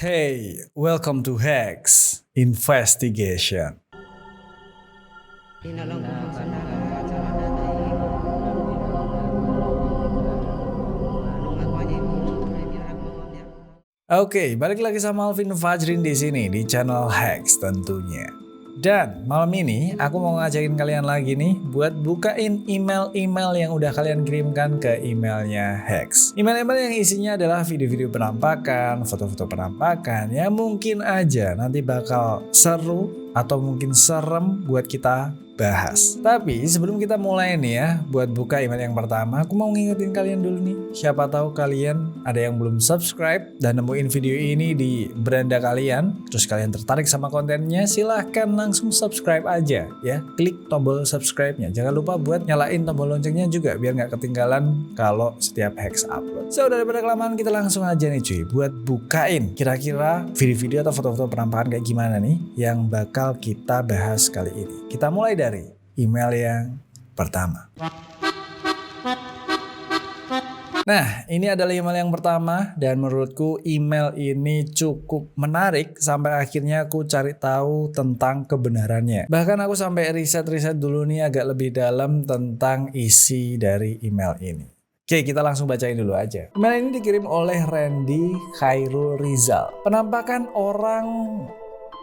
Hey, welcome to Hex Investigation. Oke, balik lagi sama Alvin Fajrin di sini di channel Hex tentunya. Dan malam ini aku mau ngajakin kalian lagi nih buat bukain email-email yang udah kalian kirimkan ke emailnya Hex. Email-email yang isinya adalah video-video penampakan, foto-foto penampakan yang mungkin aja nanti bakal seru atau mungkin serem buat kita bahas. Tapi sebelum kita mulai nih ya, buat buka email yang pertama, aku mau ngingetin kalian dulu nih. Siapa tahu kalian ada yang belum subscribe dan nemuin video ini di beranda kalian, terus kalian tertarik sama kontennya, silahkan langsung subscribe aja ya. Klik tombol subscribe-nya. Jangan lupa buat nyalain tombol loncengnya juga biar nggak ketinggalan kalau setiap Hex upload. So daripada kelamaan, kita langsung aja nih cuy, buat bukain kira-kira video-video atau foto-foto penampakan kayak gimana nih yang bakal kita bahas kali ini. Kita mulai dari email yang pertama. Nah, ini adalah email yang pertama dan menurutku email ini cukup menarik sampai akhirnya aku cari tahu tentang kebenarannya. Bahkan aku sampai riset-riset dulu nih agak lebih dalam tentang isi dari email ini. Oke, kita langsung bacain dulu aja. Email ini dikirim oleh Randy Khairul Rizal. Penampakan orang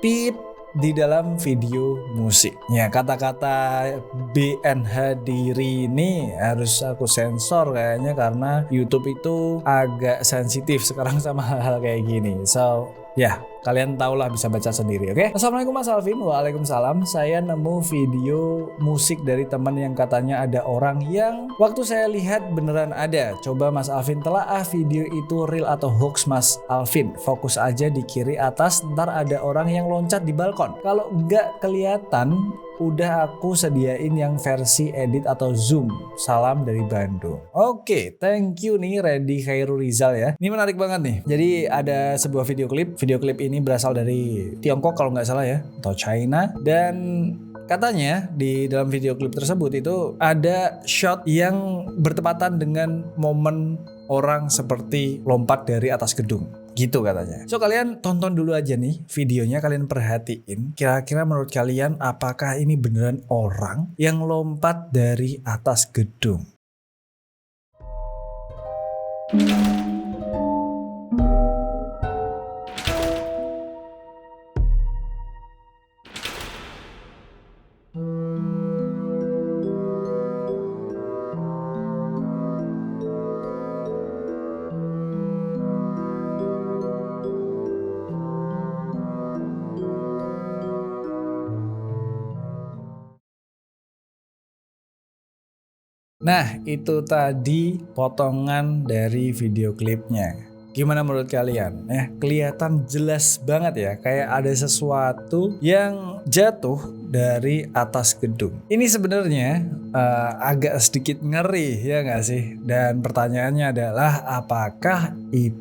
pip di dalam video musik. Ya, kata-kata BNH diri ini harus aku sensor kayaknya karena YouTube itu agak sensitif sekarang sama hal-hal kayak gini. So, ya, kalian tahulah bisa baca sendiri, oke? Assalamualaikum Mas Alvin. Waalaikumsalam. Saya nemu video musik dari teman yang katanya ada orang yang waktu saya lihat beneran ada. Coba Mas Alvin telaah video itu real atau hoax Mas Alvin. Fokus aja di kiri atas, ntar ada orang yang loncat di balkon. Kalau nggak kelihatan, udah aku sediain yang versi edit atau zoom. Salam dari Bandung. Oke, thank you nih Randy Khairul Rizal ya. Ini menarik banget nih. Jadi ada sebuah video klip. Video klip ini berasal dari Tiongkok kalau nggak salah ya, atau China. Dan katanya di dalam video klip tersebut itu ada shot yang bertepatan dengan momen orang seperti lompat dari atas gedung. Gitu katanya. So kalian tonton dulu aja nih videonya, kalian perhatiin kira-kira menurut kalian apakah ini beneran orang yang lompat dari atas gedung. Nah, itu tadi potongan dari video klipnya. Gimana menurut kalian? Kelihatan jelas banget ya, kayak ada sesuatu yang jatuh dari atas gedung. Ini sebenarnya agak sedikit ngeri ya nggak sih? Dan pertanyaannya adalah apakah itu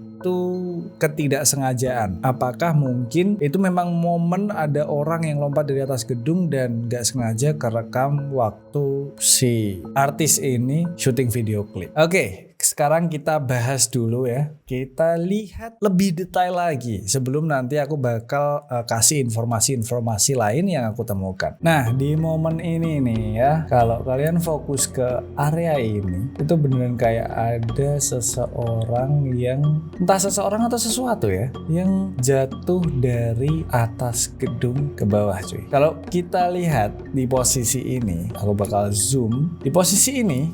ketidaksengajaan? Apakah mungkin itu memang momen ada orang yang lompat dari atas gedung dan gak sengaja kerekam waktu si artis ini syuting video klip? Oke, sekarang kita bahas dulu ya. Kita lihat lebih detail lagi sebelum nanti aku bakal kasih informasi-informasi lain yang aku temukan. Nah, di momen ini nih ya, kalau kalian fokus ke area ini, itu beneran kayak ada seseorang yang, entah seseorang atau sesuatu ya, yang jatuh dari atas gedung ke bawah cuy. Kalau kita lihat di posisi ini, aku bakal zoom. Di posisi ini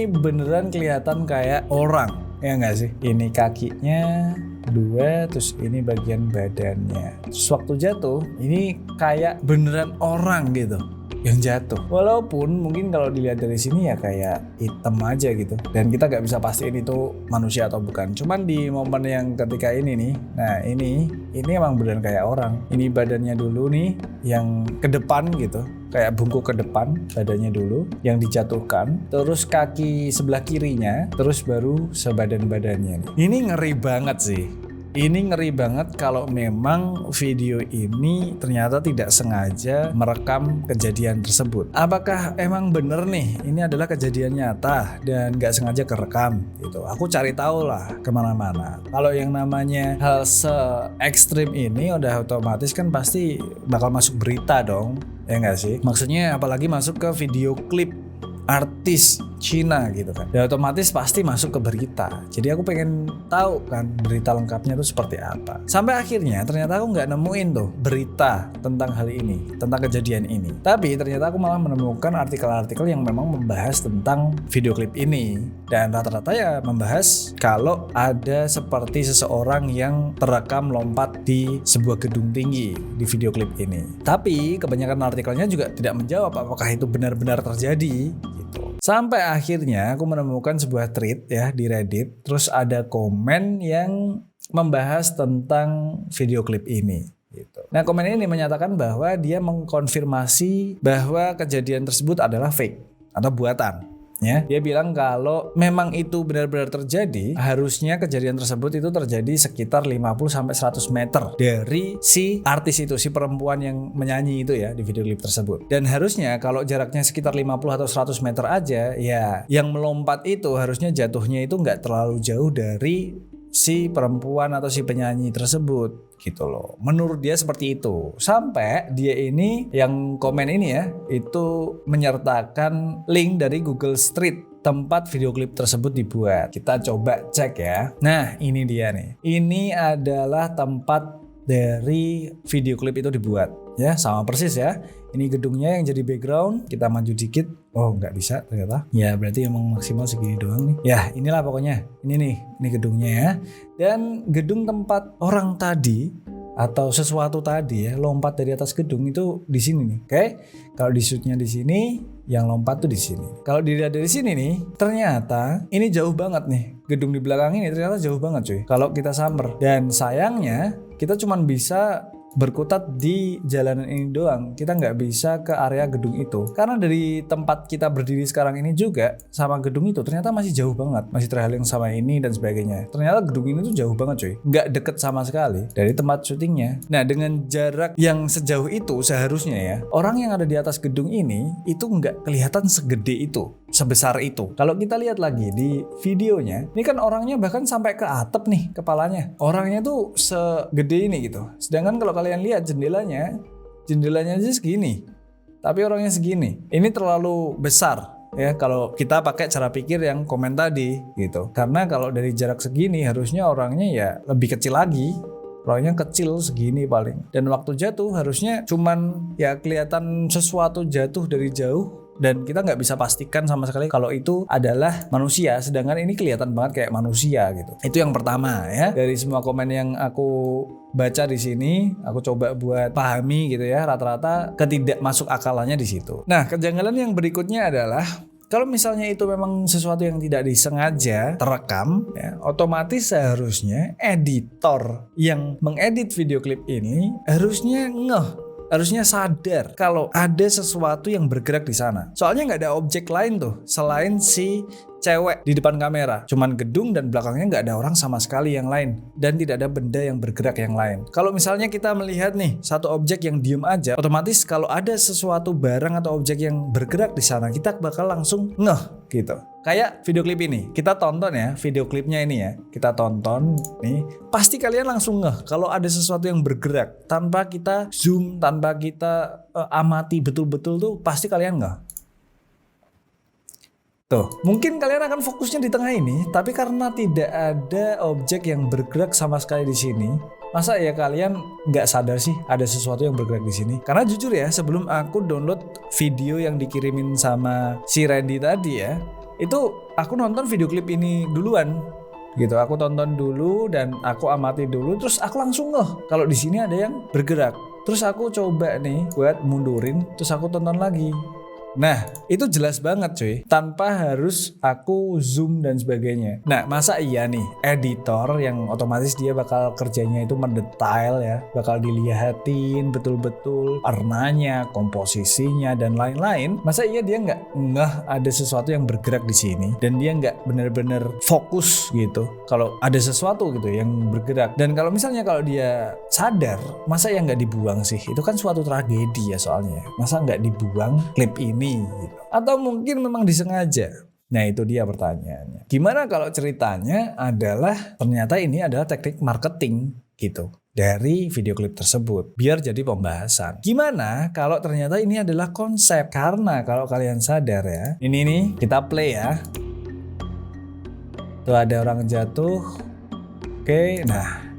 beneran kelihatan kayak orang. Ya nggak sih? Ini kakinya dua, terus ini bagian badannya. Terus waktu jatuh, ini kayak beneran orang gitu yang jatuh. Walaupun mungkin kalau dilihat dari sini ya kayak hitam aja gitu. Dan kita nggak bisa pastiin itu manusia atau bukan. Cuman di momen yang ketika ini nih, nah ini emang beneran kayak orang. Ini badannya dulu nih, yang ke depan gitu. Kayak bungkuk ke depan, badannya dulu yang dijatuhkan, terus kaki sebelah kirinya, terus baru sebadan-badannya. Ini ngeri banget sih. Ini ngeri banget kalau memang video ini ternyata tidak sengaja merekam kejadian tersebut. Apakah emang bener nih ini adalah kejadian nyata dan gak sengaja kerekam gitu? Aku cari tahu lah kemana-mana. Kalau yang namanya hal se-ekstrim ini udah otomatis kan pasti bakal masuk berita dong, ya nggak sih? Maksudnya apalagi masuk ke video klip artis Cina gitu kan, ya otomatis pasti masuk ke berita. Jadi aku pengen tahu kan berita lengkapnya itu seperti apa. Sampai akhirnya ternyata aku nggak nemuin tuh berita tentang hal ini, tentang kejadian ini. Tapi ternyata aku malah menemukan artikel-artikel yang memang membahas tentang video klip ini. Dan rata-rata ya membahas kalau ada seperti seseorang yang terekam lompat di sebuah gedung tinggi di video klip ini. Tapi kebanyakan artikelnya juga tidak menjawab apakah itu benar-benar terjadi gitu. Sampai akhirnya aku menemukan sebuah thread ya di Reddit, terus ada komen yang membahas tentang video klip ini gitu. Nah, komen ini menyatakan bahwa dia mengkonfirmasi bahwa kejadian tersebut adalah fake atau buatan. Ya, dia bilang kalau memang itu benar-benar terjadi, harusnya kejadian tersebut itu terjadi sekitar 50-100 meter dari si artis itu, si perempuan yang menyanyi itu ya di video klip tersebut. Dan harusnya kalau jaraknya sekitar 50 atau 100 meter aja, ya yang melompat itu harusnya jatuhnya itu nggak terlalu jauh dari si perempuan atau si penyanyi tersebut gitu loh. Menurut dia seperti itu. Sampai dia ini yang komen ini ya, itu menyertakan link dari Google Street tempat video klip tersebut dibuat. Kita coba cek ya. Nah, ini dia nih. Ini adalah tempat dari video klip itu dibuat. Ya, sama persis ya. Ini gedungnya yang jadi background. Kita maju dikit. Oh, nggak bisa ternyata. Ya, berarti emang maksimal segini doang nih. Ya, inilah pokoknya. Ini nih, ini gedungnya ya. Dan gedung tempat orang tadi atau sesuatu tadi ya lompat dari atas gedung itu di sini nih. Oke. Kalau di shootnya di sini, yang lompat tuh di sini. Kalau dilihat dari sini nih, ternyata ini jauh banget nih. Gedung di belakang ini ternyata jauh banget cuy. Kalau kita samper. Dan sayangnya kita cuman bisa berkutat di jalanan ini doang. Kita nggak bisa ke area gedung itu karena dari tempat kita berdiri sekarang ini juga sama gedung itu ternyata masih jauh banget, masih terhalang sama ini dan sebagainya. Ternyata gedung ini tuh jauh banget cuy, nggak deket sama sekali dari tempat syutingnya. Nah, dengan jarak yang sejauh itu seharusnya ya orang yang ada di atas gedung ini itu nggak kelihatan segede itu, sebesar itu. Kalau kita lihat lagi di videonya, ini kan orangnya bahkan sampai ke atap nih kepalanya. Orangnya tuh segede ini gitu. Sedangkan kalau kalian lihat jendelanya aja segini. Tapi orangnya segini. Ini terlalu besar ya kalau kita pakai cara pikir yang komen tadi gitu. Karena kalau dari jarak segini harusnya orangnya ya lebih kecil lagi. Orangnya kecil segini paling. Dan waktu jatuh harusnya cuman ya kelihatan sesuatu jatuh dari jauh. Dan kita nggak bisa pastikan sama sekali kalau itu adalah manusia, sedangkan ini kelihatan banget kayak manusia gitu. Itu yang pertama ya. Dari semua komen yang aku baca di sini, aku coba buat pahami gitu ya, rata-rata ketidak masuk akalannya di situ. Nah, kejanggalan yang berikutnya adalah kalau misalnya itu memang sesuatu yang tidak disengaja terekam, ya, otomatis seharusnya editor yang mengedit video klip ini harusnya sadar kalau ada sesuatu yang bergerak di sana. Soalnya nggak ada objek lain tuh selain si cewek di depan kamera. Cuman gedung dan belakangnya nggak ada orang sama sekali yang lain. Dan tidak ada benda yang bergerak yang lain. Kalau misalnya kita melihat nih satu objek yang diem aja, otomatis kalau ada sesuatu barang atau objek yang bergerak di sana, kita bakal langsung ngeh gitu. Kayak video klip ini, kita tonton ya video klipnya ini ya, kita tonton nih, pasti kalian langsung ngeh kalau ada sesuatu yang bergerak tanpa kita zoom, tanpa kita amati betul-betul tuh pasti kalian ngeh. Tuh, mungkin kalian akan fokusnya di tengah ini, tapi karena tidak ada objek yang bergerak sama sekali di sini, masa ya kalian nggak sadar sih ada sesuatu yang bergerak di sini? Karena jujur ya, sebelum aku download video yang dikirimin sama si Randy tadi ya, itu aku nonton video klip ini duluan gitu. Aku tonton dulu dan aku amati dulu, terus aku langsung ngeh kalau di sini ada yang bergerak. Terus aku coba nih buat mundurin, terus aku tonton lagi. Nah, itu jelas banget cuy, tanpa harus aku zoom dan sebagainya. Nah, masa iya nih editor yang otomatis dia bakal kerjanya itu mendetail ya, bakal dilihatin betul-betul warnanya, komposisinya dan lain-lain. Masa iya dia nggak ada sesuatu yang bergerak di sini dan dia nggak bener-bener fokus gitu kalau ada sesuatu gitu yang bergerak. Dan kalau misalnya kalau dia sadar, masa ya nggak dibuang sih? Itu kan suatu tragedi ya soalnya. Masa nggak dibuang klip ini gitu. Atau mungkin memang disengaja. Nah itu dia pertanyaannya. Gimana kalau ceritanya adalah ternyata ini adalah teknik marketing gitu dari video klip tersebut biar jadi pembahasan. Gimana kalau ternyata ini adalah konsep? Karena kalau kalian sadar ya, ini nih kita play ya. Tuh ada orang jatuh. Oke, nah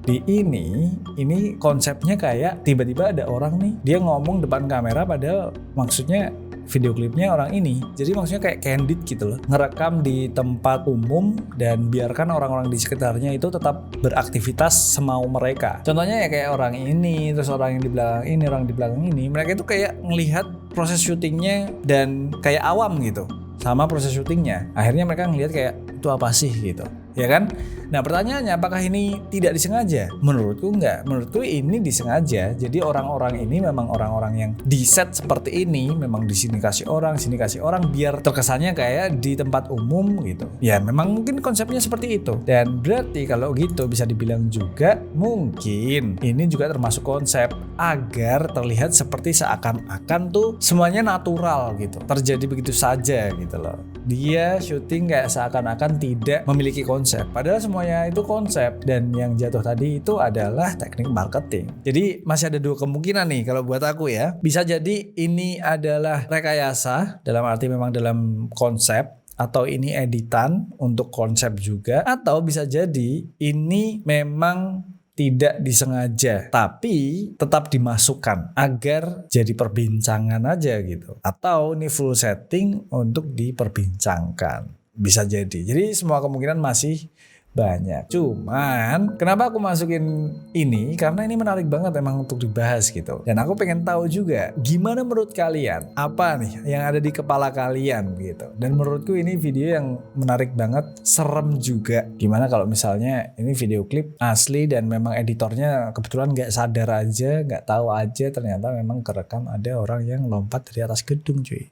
di ini konsepnya kayak tiba-tiba ada orang nih dia ngomong depan kamera padahal maksudnya video klipnya orang ini. Jadi maksudnya kayak candid gitu loh. Ngerekam di tempat umum dan biarkan orang-orang di sekitarnya itu tetap beraktivitas semau mereka. Contohnya ya kayak orang ini, terus orang yang di belakang ini, orang di belakang ini. Mereka itu kayak ngelihat proses syutingnya dan kayak awam gitu sama proses syutingnya. Akhirnya mereka ngelihat kayak itu apa sih gitu. Ya kan? Nah pertanyaannya apakah ini tidak disengaja? Menurutku enggak. Menurutku ini disengaja. Jadi orang-orang ini memang orang-orang yang di set seperti ini. Memang di sini kasih orang, sini kasih orang biar terkesannya kayak di tempat umum gitu. Ya memang mungkin konsepnya seperti itu. Dan berarti kalau gitu bisa dibilang juga mungkin ini juga termasuk konsep agar terlihat seperti seakan-akan tuh semuanya natural gitu. Terjadi begitu saja gitu loh. Dia syuting kayak seakan-akan tidak memiliki konsep. Padahal semuanya itu konsep dan yang jatuh tadi itu adalah teknik marketing. Jadi masih ada dua kemungkinan nih kalau buat aku ya. Bisa jadi ini adalah rekayasa dalam arti memang dalam konsep atau ini editan untuk konsep juga atau bisa jadi ini memang tidak disengaja tapi tetap dimasukkan agar jadi perbincangan aja gitu atau ini full setting untuk diperbincangkan. Bisa jadi semua kemungkinan masih banyak. Cuman kenapa aku masukin ini? Karena ini menarik banget emang untuk dibahas gitu. Dan aku pengen tahu juga gimana menurut kalian, apa nih yang ada di kepala kalian gitu. Dan menurutku ini video yang menarik banget, serem juga. Gimana kalau misalnya ini video klip asli dan memang editornya kebetulan gak sadar aja, gak tahu aja ternyata memang kerekam ada orang yang lompat dari atas gedung cuy.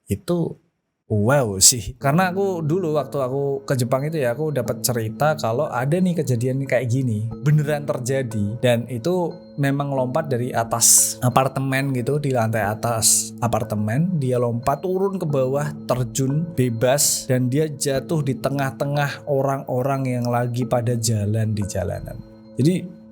Itu wow sih, karena aku dulu waktu aku ke Jepang itu ya aku dapat cerita kalau ada nih kejadian kayak gini beneran terjadi dan itu memang lompat dari atas apartemen gitu di lantai atas apartemen dia lompat turun ke bawah terjun bebas dan dia jatuh di tengah-tengah orang-orang yang lagi pada jalan di jalanan. Jadi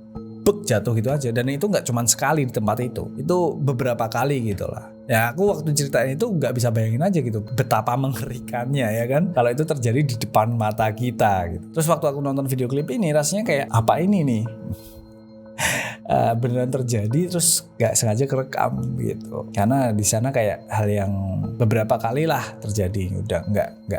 jatuh gitu aja dan itu nggak cuma sekali di tempat itu beberapa kali gitu lah. Ya aku waktu ceritain itu nggak bisa bayangin aja gitu betapa mengerikannya ya kan kalau itu terjadi di depan mata kita gitu. Terus waktu aku nonton video klip ini rasanya kayak apa ini nih beneran terjadi terus gak sengaja kerekam gitu karena di sana kayak hal yang beberapa kali lah terjadi udah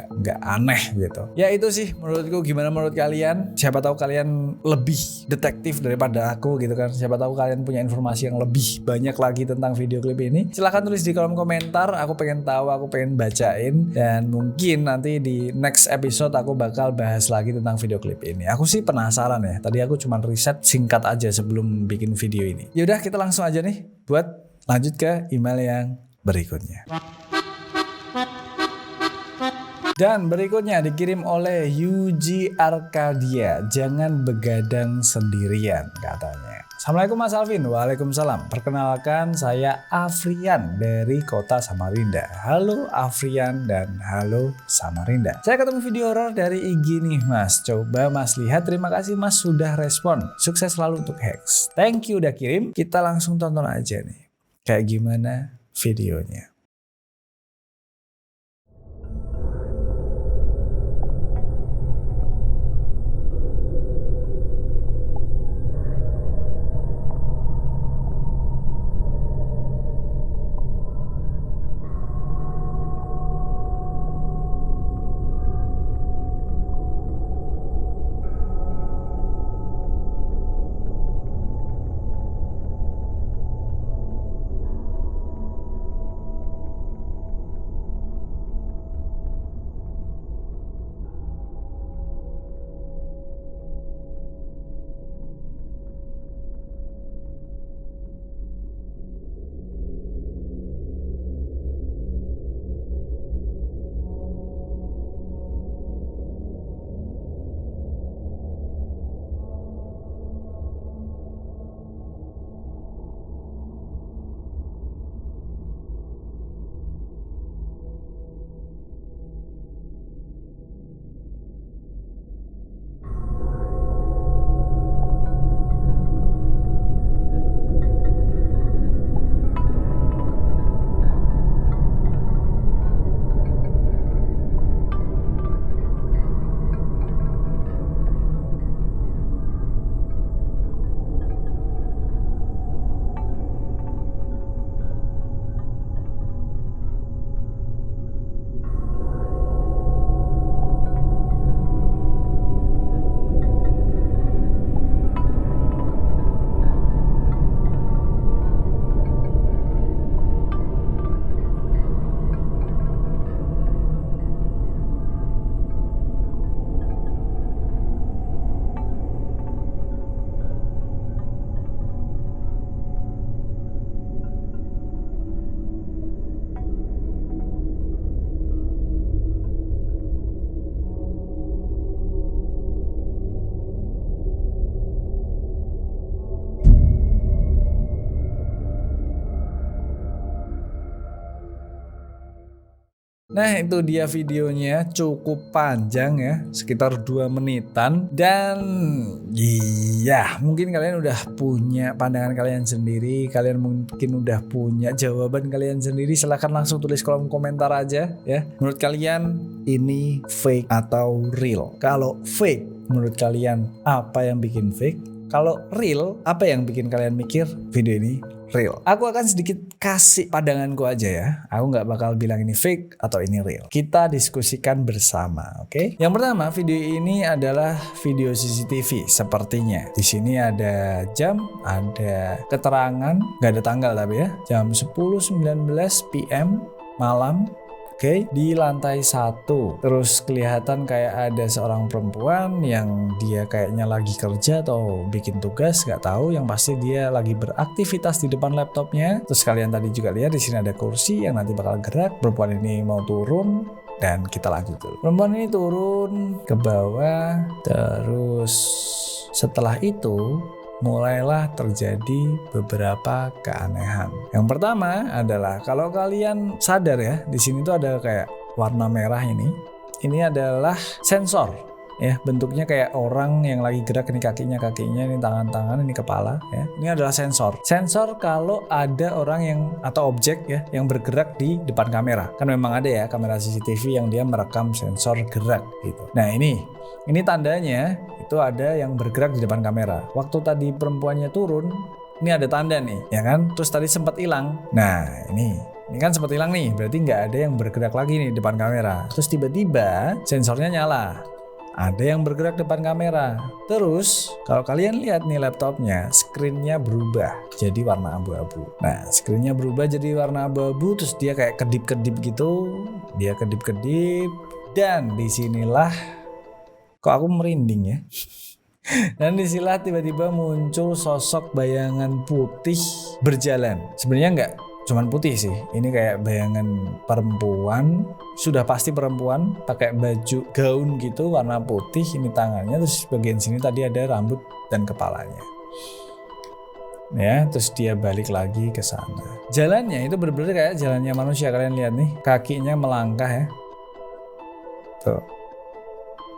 nggak aneh gitu ya. Itu sih menurutku. Gimana menurut kalian? Siapa tahu kalian lebih detektif daripada aku gitu kan, siapa tahu kalian punya informasi yang lebih banyak lagi tentang video klip ini. Silahkan tulis di kolom komentar, aku pengen tahu, aku pengen bacain dan mungkin nanti di next episode aku bakal bahas lagi tentang video klip ini. Aku sih penasaran ya, tadi aku cuma riset singkat aja sebelum bikin video ini. Yaudah kita langsung aja nih buat lanjut ke email yang berikutnya. Dan berikutnya dikirim oleh Yuji Arkadia. Jangan begadang sendirian katanya. Assalamualaikum Mas Alvin. Waalaikumsalam. Perkenalkan saya Afrian dari kota Samarinda. Halo Afrian dan halo Samarinda. Saya ketemu video horor dari IG nih Mas. Coba Mas lihat. Terima kasih Mas sudah respon. Sukses selalu untuk Hex. Thank you udah kirim. Kita langsung tonton aja nih. Kayak gimana videonya. Nah itu dia videonya, cukup panjang ya, sekitar 2 menitan. Dan iya mungkin kalian udah punya pandangan kalian sendiri, kalian mungkin udah punya jawaban kalian sendiri. Silahkan langsung tulis kolom komentar aja ya. Menurut kalian ini fake atau real? Kalau fake, menurut kalian apa yang bikin fake? Kalau real, apa yang bikin kalian mikir video ini real? Aku akan sedikit kasih pandanganku aja ya. Aku nggak bakal bilang ini fake atau ini real. Kita diskusikan bersama, oke? Yang pertama, video ini adalah video CCTV sepertinya. Di sini ada jam, ada keterangan, nggak ada tanggal tapi ya. Jam 10.19 PM malam. Oke, di lantai 1. Terus kelihatan kayak ada seorang perempuan yang dia kayaknya lagi kerja atau bikin tugas, nggak tahu. Yang pasti dia lagi beraktivitas di depan laptopnya. Terus kalian tadi juga lihat di sini ada kursi yang nanti bakal gerak. Perempuan ini mau turun dan kita lanjut dulu. Perempuan ini turun ke bawah, terus setelah itu mulailah terjadi beberapa keanehan. Yang pertama adalah kalau kalian sadar ya, di sini tuh ada kayak warna merah ini. Ini adalah sensor ya, bentuknya kayak orang yang lagi gerak, ini kakinya, ini tangan, ini kepala ya. Ini adalah sensor. Sensor kalau ada orang yang atau objek ya yang bergerak di depan kamera. Kan memang ada ya kamera CCTV yang dia merekam sensor gerak gitu. Nah, ini tandanya itu ada yang bergerak di depan kamera. Waktu tadi perempuannya turun, ini ada tanda nih, ya kan? Terus tadi sempat hilang. Nah, ini kan sempat hilang nih, berarti nggak ada yang bergerak lagi nih depan kamera. Terus tiba-tiba sensornya nyala. Ada yang bergerak depan kamera. Terus kalau kalian lihat nih laptopnya, screen-nya berubah jadi warna abu-abu. Nah, screen-nya berubah jadi warna abu-abu, terus dia kayak kedip-kedip gitu. Dia kedip-kedip dan disinilah kok aku merinding ya. Dan disinilah tiba-tiba muncul sosok bayangan putih berjalan. Sebenarnya nggak cuman putih sih, ini kayak bayangan perempuan, sudah pasti perempuan pakai baju gaun gitu warna putih. Ini tangannya, terus bagian sini tadi ada rambut dan kepalanya ya. Terus dia balik lagi ke sana. Jalannya itu bener-bener kayak jalannya manusia. Kalian lihat nih, kakinya melangkah ya, tuh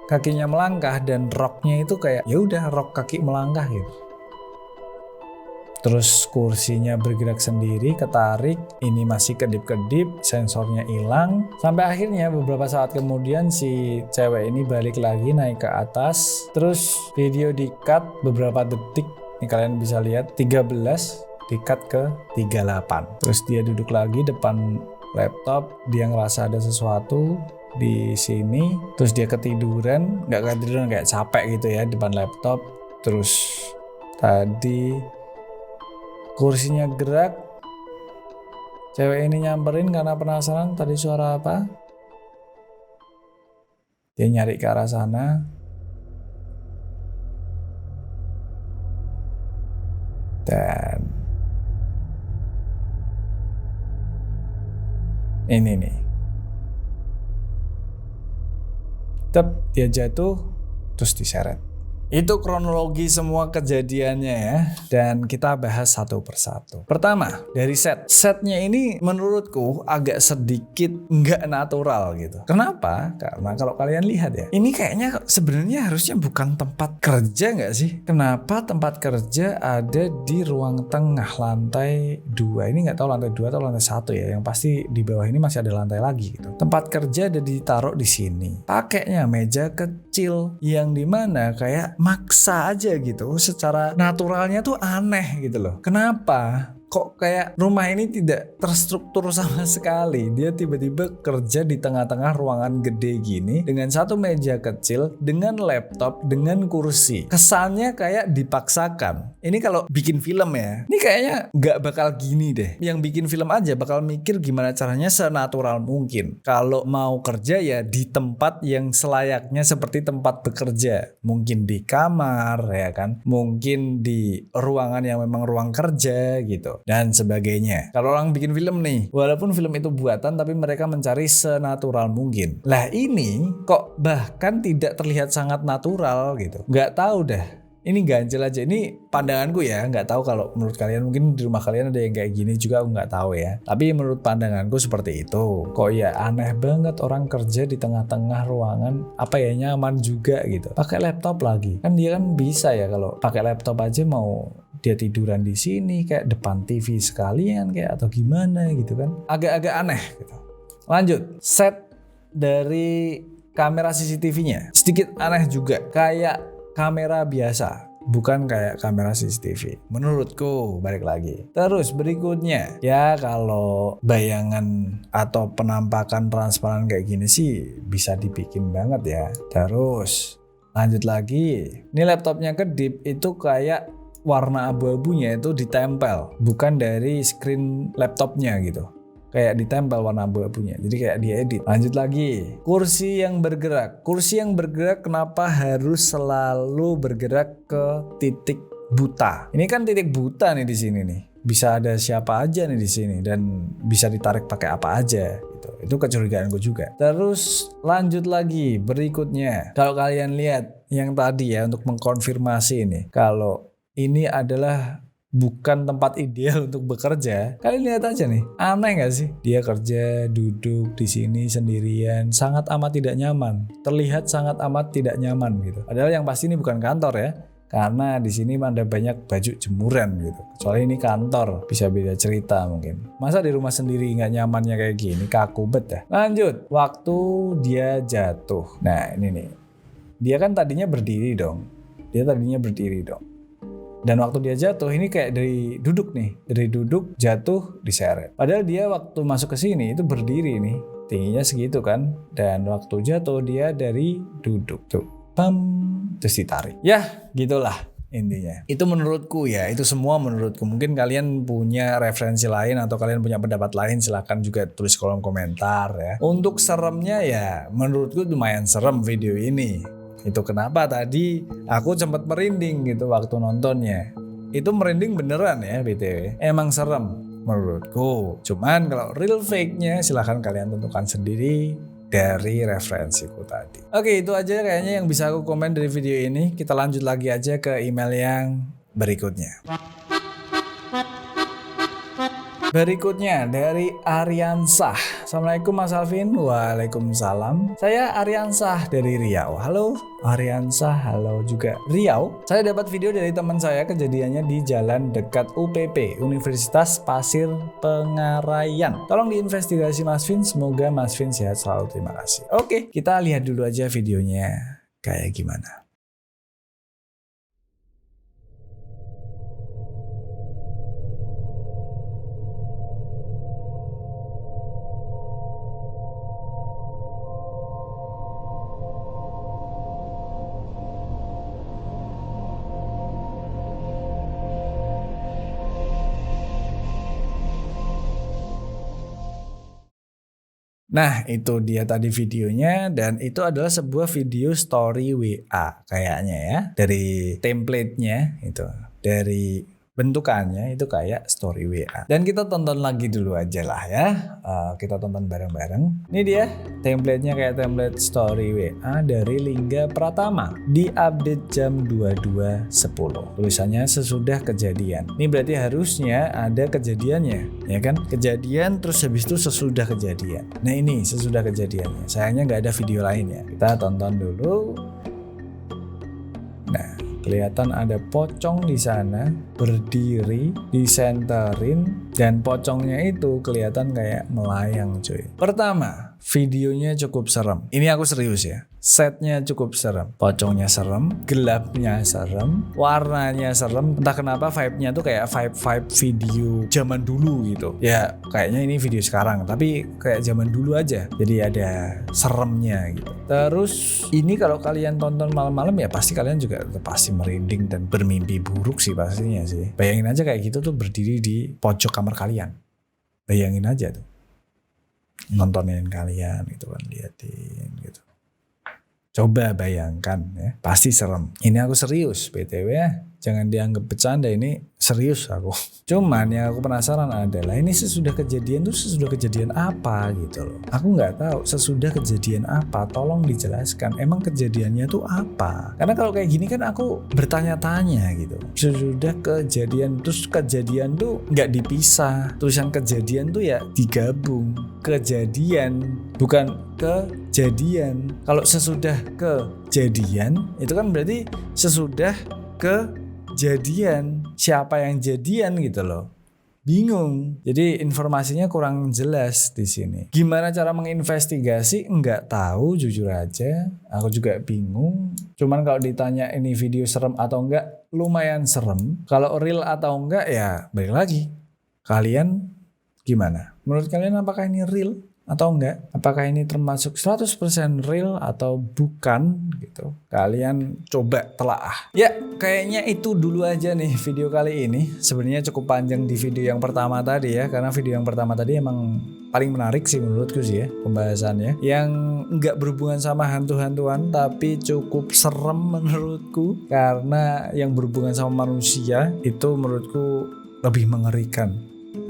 kakinya melangkah dan roknya itu kayak ya udah rok kaki melangkah gitu. Terus kursinya bergerak sendiri, ketarik, ini masih kedip-kedip, sensornya hilang. Sampai akhirnya beberapa saat kemudian si cewek ini balik lagi naik ke atas. Terus video di-cut beberapa detik, ini kalian bisa lihat 13 di-cut ke 38. Terus dia duduk lagi depan laptop, dia ngerasa ada sesuatu di sini. Terus dia ketiduran, kayak capek gitu ya depan laptop. Terus tadi kursinya gerak, cewek ini nyamperin karena penasaran tadi suara apa. Dia nyari ke arah sana. Dan ini nih, dia jatuh terus diseret. Itu kronologi semua kejadiannya ya, dan kita bahas satu persatu. Pertama, dari setnya ini menurutku agak sedikit nggak natural gitu. Kenapa? Karena kalau kalian lihat ya, ini kayaknya sebenarnya harusnya bukan tempat kerja nggak sih? Kenapa tempat kerja ada di ruang tengah lantai 2? Ini nggak tahu lantai 2 atau lantai 1 ya. Yang pasti di bawah ini masih ada lantai lagi gitu. Tempat kerja ada ditaruh di sini. Pakainya meja kecil yang dimana kayak maksa aja gitu, secara naturalnya tuh aneh gitu loh. Kenapa? Kok kayak rumah ini tidak terstruktur sama sekali. Dia tiba-tiba kerja di tengah-tengah ruangan gede gini dengan satu meja kecil, dengan laptop, dengan kursi. Kesannya kayak dipaksakan. Ini kalau bikin film ya, ini kayaknya nggak bakal gini deh. Yang bikin film aja bakal mikir gimana caranya senatural mungkin. Kalau mau kerja ya di tempat yang selayaknya seperti tempat bekerja. Mungkin di kamar ya kan, mungkin di ruangan yang memang ruang kerja gitu, dan sebagainya. Kalau orang bikin film nih, walaupun film itu buatan tapi mereka mencari senatural mungkin. Lah ini kok bahkan tidak terlihat sangat natural gitu. Nggak tahu dah Ini ganjel aja. Ini pandanganku ya, nggak tahu kalau menurut kalian, mungkin di rumah kalian ada yang kayak gini juga, aku nggak tahu ya. Tapi menurut pandanganku seperti itu. Kok ya aneh banget orang kerja di tengah-tengah ruangan, apa ya, nyaman juga gitu. Pakai laptop lagi. Kan dia kan bisa ya kalau pakai laptop aja, mau dia tiduran di sini kayak depan TV sekalian kayak atau gimana gitu kan. Agak-agak aneh gitu. Lanjut, set dari kamera CCTV-nya sedikit aneh juga, kayak kamera biasa, bukan kayak kamera CCTV menurutku, balik lagi. Terus berikutnya, ya kalau bayangan atau penampakan transparan kayak gini sih bisa dibikin banget ya. Terus lanjut lagi, ini laptopnya kedip, itu kayak warna abu-abunya itu ditempel, bukan dari screen laptopnya gitu, kayak ditempel warna abu-abunya, jadi kayak diedit. Lanjut lagi, kursi yang bergerak. Kursi yang bergerak kenapa harus selalu bergerak ke titik buta? Ini kan titik buta nih di sini nih. Bisa ada siapa aja nih di sini dan bisa ditarik pakai apa aja gitu. Itu kecurigaanku juga. Terus lanjut lagi berikutnya. Kalau kalian lihat yang tadi ya, untuk mengkonfirmasi ini, kalau ini adalah bukan tempat ideal untuk bekerja. Kalian lihat aja nih, aneh nggak sih? Dia kerja duduk di sini sendirian, sangat amat tidak nyaman. Terlihat sangat amat tidak nyaman gitu. Padahal yang pasti ini bukan kantor ya, karena di sini ada banyak baju jemuran gitu. Soalnya ini kantor, bisa beda cerita mungkin. Masa di rumah sendiri nggak nyamannya kayak gini, kaku bet ya. Lanjut, waktu dia jatuh. Nah ini nih, dia kan tadinya berdiri dong. Dan waktu dia jatuh ini kayak dari duduk nih, dari duduk jatuh diseret. Padahal dia waktu masuk ke sini itu berdiri nih, tingginya segitu kan. Dan waktu jatuh dia dari duduk tuh, pam, terus ditarik. Ya gitulah intinya. Itu menurutku ya, itu semua menurutku. Mungkin kalian punya referensi lain atau kalian punya pendapat lain, silahkan juga tulis kolom komentar ya. Untuk seremnya ya, menurutku lumayan serem video ini. Itu kenapa tadi aku sempat merinding gitu waktu nontonnya. Itu merinding beneran ya BTW. Emang serem menurutku. Cuman kalau real fake-nya silahkan kalian tentukan sendiri dari referensiku tadi. Oke, itu aja kayaknya yang bisa aku komen dari video ini. Kita lanjut lagi aja ke email yang berikutnya. Berikutnya dari Aryansah. Assalamualaikum Mas Alvin. Waalaikumsalam. Saya Aryansah dari Riau. Halo Aryansah, halo juga Riau. Saya dapat video dari teman saya, kejadiannya di jalan dekat UPP, Universitas Pasir Pengarayan. Tolong diinvestigasi Mas Vin, semoga Mas Vin sehat selalu. Terima kasih. Oke, kita lihat dulu aja videonya kayak gimana. Nah itu dia tadi videonya, dan itu adalah sebuah video story WA kayaknya ya. Dari template-nya itu, dari bentukannya itu kayak story WA. Dan kita tonton lagi dulu aja lah ya. Kita tonton bareng-bareng. Ini dia template-nya kayak template story WA dari Lingga Pratama. Di update jam 22.10. Tulisannya sesudah kejadian. Ini berarti harusnya ada kejadiannya, ya kan? Kejadian terus habis itu sesudah kejadian. Nah ini sesudah kejadiannya. Sayangnya nggak ada video lainnya. Kita tonton dulu. Nah, kelihatan ada pocong di sana berdiri, disenterin, dan pocongnya itu kelihatan kayak melayang cuy. Pertama, videonya cukup serem. Ini aku serius ya. Setnya cukup serem. Pocongnya serem, gelapnya serem, warnanya serem. Entah kenapa vibe-nya tuh kayak vibe video zaman dulu gitu. Ya kayaknya ini video sekarang, tapi kayak zaman dulu aja. Jadi ada seremnya gitu. Terus ini kalau kalian tonton malam-malam ya pasti kalian juga pasti merinding dan bermimpi buruk sih pastinya sih. Bayangin aja kayak gitu tuh berdiri di pojok kamar kalian. Bayangin aja tuh. Nontonin kalian gitu kan, liatin gitu. Coba bayangkan ya, pasti serem. Ini aku serius BTW ya, jangan dianggap bercanda, ini serius aku. Cuman yang aku penasaran adalah ini sesudah kejadian apa gitu loh. Aku nggak tahu sesudah kejadian apa, tolong dijelaskan emang kejadiannya tuh apa. Karena kalau kayak gini kan aku bertanya-tanya gitu. Sesudah kejadian, terus kejadian tuh nggak dipisah, tulisan kejadian tuh ya digabung. Kejadian bukan kejadian. Kalau sesudah kejadian itu kan berarti sesudah kejadian. Siapa yang jadian gitu loh. Bingung. Jadi informasinya kurang jelas di sini. Gimana cara menginvestigasi? Enggak tahu, jujur aja. Aku juga bingung. Cuman kalau ditanya ini video serem atau enggak, lumayan serem. Kalau real atau enggak ya balik lagi. Kalian gimana? Menurut kalian apakah ini real atau enggak? Apakah ini termasuk 100% real atau bukan gitu? Kalian coba telaah. Ya, kayaknya itu dulu aja nih video kali ini. Sebenarnya cukup panjang di video yang pertama tadi ya, karena video yang pertama tadi emang paling menarik sih menurutku sih ya pembahasannya. Yang enggak berhubungan sama hantu-hantuan tapi cukup serem menurutku, karena yang berhubungan sama manusia itu menurutku lebih mengerikan,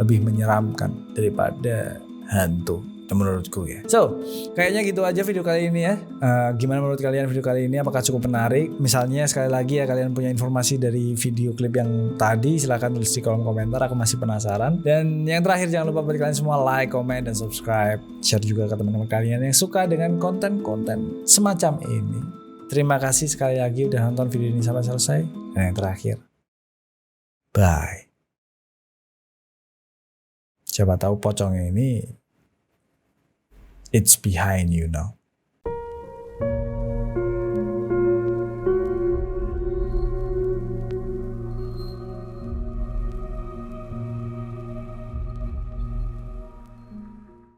lebih menyeramkan daripada hantu menurutku ya. So, kayaknya gitu aja video kali ini ya. Gimana menurut kalian video kali ini? Apakah cukup menarik? Misalnya sekali lagi ya, kalian punya informasi dari video klip yang tadi, silahkan tulis di kolom komentar. Aku masih penasaran. Dan yang terakhir, jangan lupa buat kalian semua like, comment, dan subscribe. Share juga ke teman-teman kalian yang suka dengan konten-konten semacam ini. Terima kasih sekali lagi udah nonton video ini sampai selesai. Dan yang terakhir, bye. Siapa tahu pocongnya ini it's behind you now.